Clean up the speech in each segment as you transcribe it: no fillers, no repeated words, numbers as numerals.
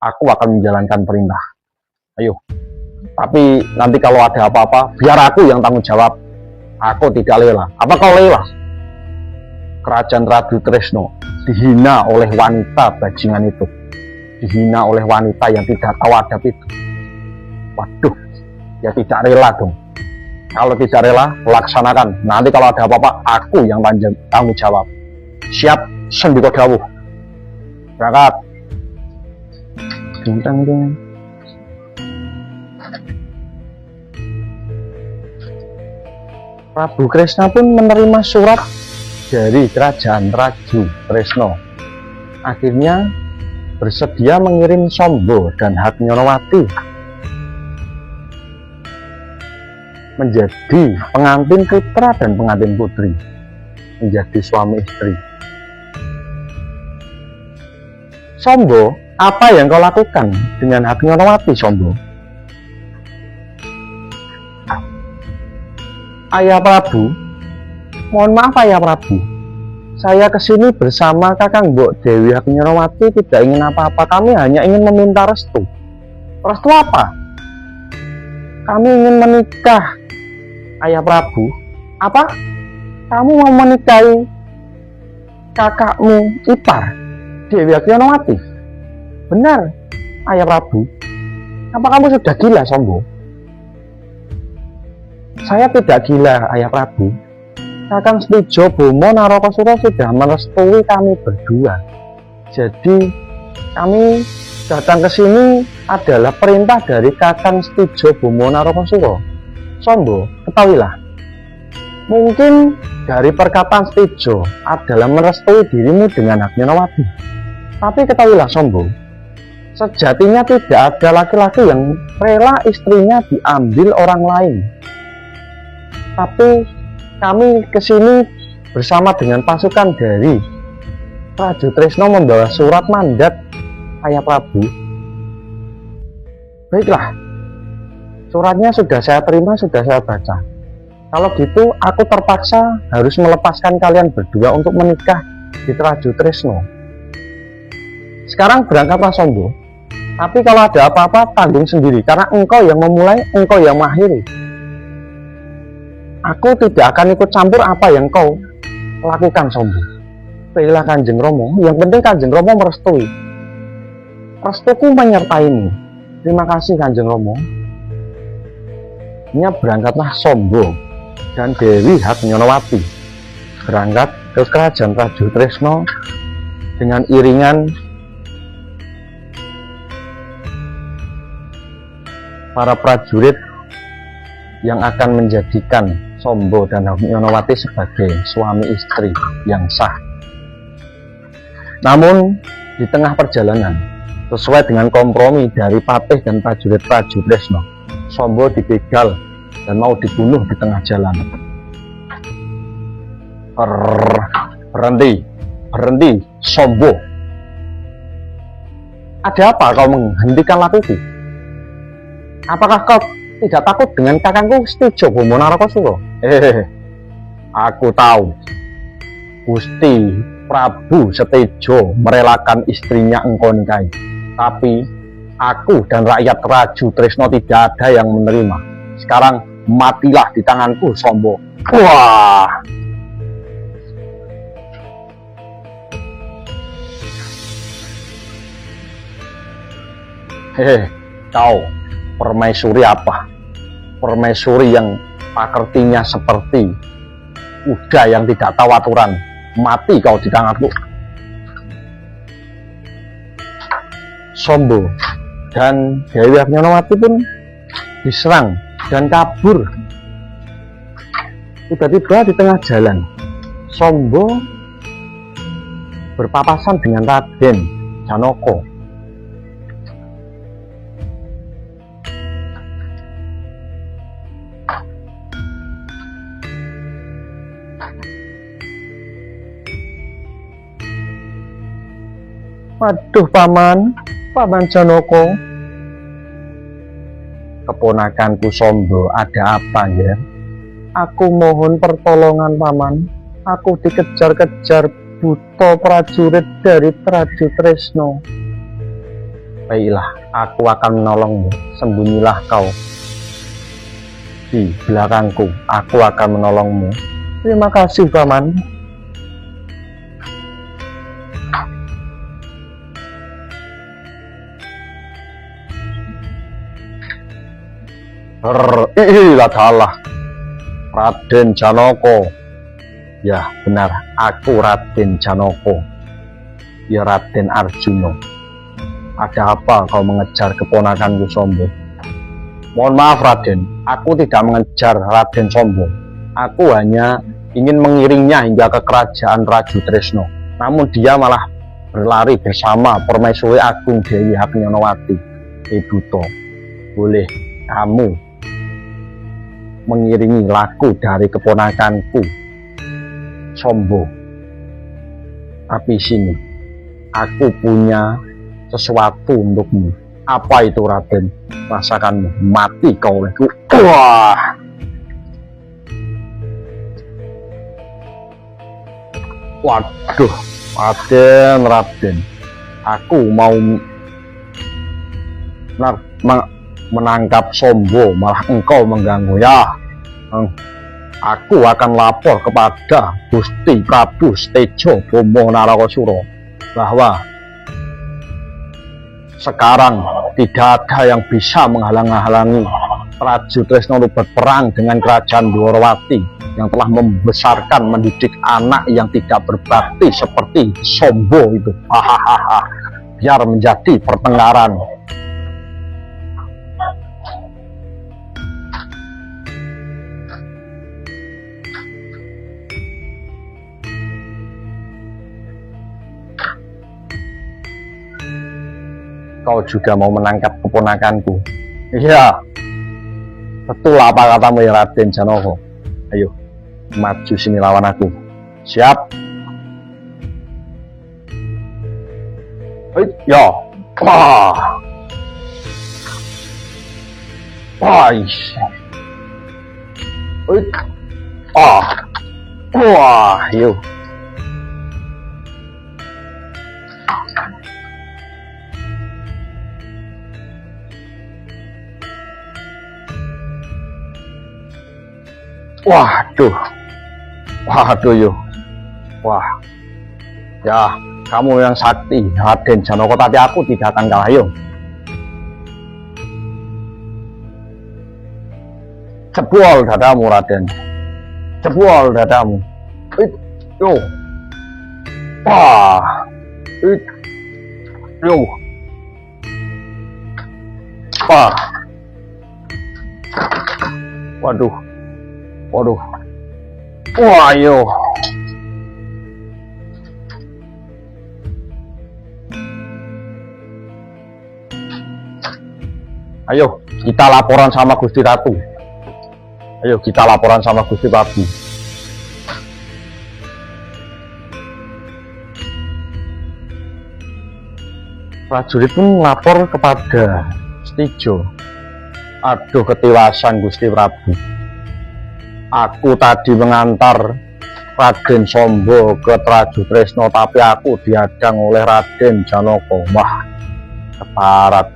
aku akan menjalankan perintah. Ayo. Tapi nanti kalau ada apa-apa, biar aku yang tanggung jawab. Aku tidak rela. Apa kau rela? Kerajaan Raju Tresno dihina oleh wanita bajingan itu. Dihina oleh wanita yang tidak tahu adab itu. Waduh, ya tidak rela dong. Kalau tidak rela, laksanakan. Nanti kalau ada apa-apa, aku yang tanggung jawab. Siap, Sendika dawuh. Berangkat. Bintang ding. Prabu Kresna pun menerima surat dari kerajaan Raju Tresno. Akhirnya bersedia mengirim Sombo dan Hatnyonowati menjadi pengantin putra dan pengantin putri, menjadi suami istri. Sombo, apa yang kau lakukan dengan Hatnyonowati, Sombo? Ayah Prabu, mohon maaf Ayah Prabu, saya kesini bersama Kakang Mbok Dewi Hatnyonowati tidak ingin apa-apa. Kami hanya ingin meminta restu. Restu apa? Kami ingin menikah. Ayah Prabu, apa? Kamu mau menikahi kakakmu ipar, Dewi Hatnyonowati? Benar, Ayah Prabu. Apa kamu sudah gila, Sombo? Saya tidak gila, Ayah Prabu. Kakang Stijo Bomo Narokasura sudah merestui kami berdua. Jadi kami datang ke sini adalah perintah dari Kakang Stijo Bomo Narokasura. Sombo, ketahuilah. Mungkin dari perkataan Stijo adalah merestui dirimu dengan Hatnyonowati. Tapi ketahuilah, Sombo, sejatinya tidak ada laki-laki yang rela istrinya diambil orang lain. Tapi kami kesini bersama dengan pasukan dari Raju Tresno membawa surat mandat, Ayah Prabu. Baiklah, suratnya sudah saya terima, sudah saya baca. Kalau gitu, aku terpaksa harus melepaskan kalian berdua untuk menikah di Raju Tresno. Sekarang berangkatlah, Sombo. Tapi kalau ada apa-apa, tanggung sendiri, karena engkau yang memulai, engkau yang mengakhiri. Aku tidak akan ikut campur apa yang kau lakukan, Sombo. Pilihlah Kanjeng Romo, yang penting Kanjeng Romo merestui. Restuku menyertaimu. Terima kasih, Kanjeng Romo. Nya berangkatlah Sombo dan Dewi Hatnyonowati berangkat ke kerajaan Raju Tresno dengan iringan para prajurit yang akan menjadikan Sombo dan Hatnyonowati sebagai suami istri yang sah. Namun di tengah perjalanan, sesuai dengan kompromi dari patih dan prajurit Raju Tresno, Sombo dibegal dan mau dibunuh di tengah jalan. Berhenti, Sombo. Ada apa kau menghentikan lakuku? Apakah kau tidak takut dengan kakangku Stijo Bomo Narokasura? Aku tahu Gusti Prabu Setijo merelakan istrinya engkau nikahi. Tapi aku dan rakyat Raju Tresno tidak ada yang menerima. Sekarang matilah di tanganku, Sombo. Wah! Kau permaisuri apa? Permaisuri yang pakertinya seperti kuda yang tidak tahu aturan. Mati kau di tanganku. Sombo dan Dewi Hatnyonowati pun diserang dan kabur. Tiba-tiba di tengah jalan, Sombo berpapasan dengan Raden Janaka. Waduh, Paman Janaka. Keponakanku Sombo, ada apa ya? Aku mohon pertolongan, Paman. Aku dikejar-kejar buta prajurit dari Raju Tresno. Baiklah, aku akan menolongmu. Sembunyilah kau di belakangku, aku akan menolongmu. Terima kasih, Paman. Adalah Raden Janoko. Ya benar, aku Raden Janoko. Ya Raden Arjuna. Ada apa kau mengejar keponakanku Sombo? Mohon maaf Raden, aku tidak mengejar Raden Sombo. Aku hanya ingin mengiringnya hingga ke kerajaan Raju Tresno. Namun dia malah berlari bersama Permaisuri Agung Dewi Haknyanowati. Duto, boleh kamu mengiringi laku dari keponakanku Sombo. Tapi sini, aku punya sesuatu untukmu. Apa itu Raden? Rasakanmu, mati kau olehku. Wah. Waduh, Raden, aku mau menangkap Sombo, malah engkau mengganggu ya. Aku akan lapor kepada Gusti Prabu Setejo Bomo Narakasura bahwa sekarang tidak ada yang bisa menghalang-halangi Raju Tresno berperang dengan kerajaan Dwarawati yang telah membesarkan mendidik anak yang tidak berbakti seperti Sombo itu. Hahaha, biar menjadi pertengkaran. Kau juga mau menangkap keponakanku? Iya, betul apa katamu ya Raden Janoko. Ayo, maju sini lawan aku. Siap? Ya. Wah. Wah. Wah, yuk. Waduh yuk. Wah, ya kamu yang sakti Raden Janoko, tapi aku tidak akan kalah. Yuk, jebol dadamu Raden, jebol dadamu. Yo, wah, yo, wah, waduh. Wah, yo. Ayo, kita laporan sama Gusti Ratu. Ayo, kita laporan sama Gusti Prabu. Prajurit pun lapor kepada Setejo. Aduh, ketiwasan Gusti Prabu. Aku tadi mengantar Raden Sombo ke Raju Tresno, tapi aku dihadang oleh Raden Janoko. Wah, keparat.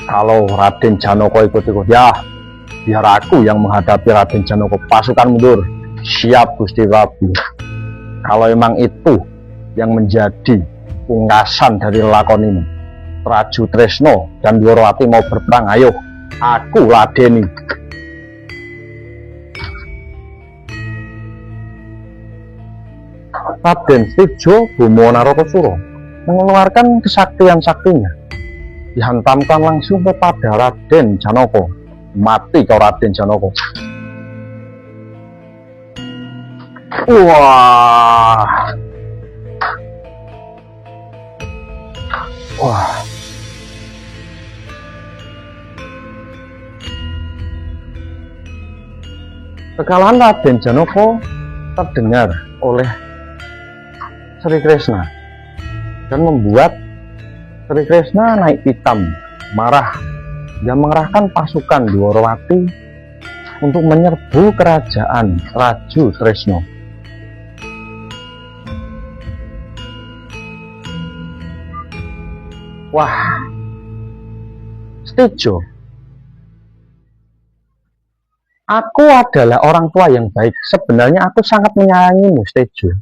Kalau Raden Janoko ikut-ikut, ya biar aku yang menghadapi Raden Janoko. Pasukan mundur. Siap Gusti Prabu. Kalau memang itu yang menjadi pungkasan dari lakon ini, Raju Tresno dan Dwarawati mau berperang, ayo aku ladeni. Raden Setejo Bomo Narakasura mengeluarkan kesaktian-saktinya, dihantamkan langsung kepada Raden Janoko. Mati kau Raden Janoko. Wah, kekalahan Raden Janoko terdengar oleh Sri Kresna dan membuat Sri Kresna naik pitam, marah. Dia mengerahkan pasukan Dwarawati untuk menyerbu kerajaan Raju Tresno. Wah, setuju. Aku adalah orang tua yang baik. Sebenarnya aku sangat menyayangimu, setuju.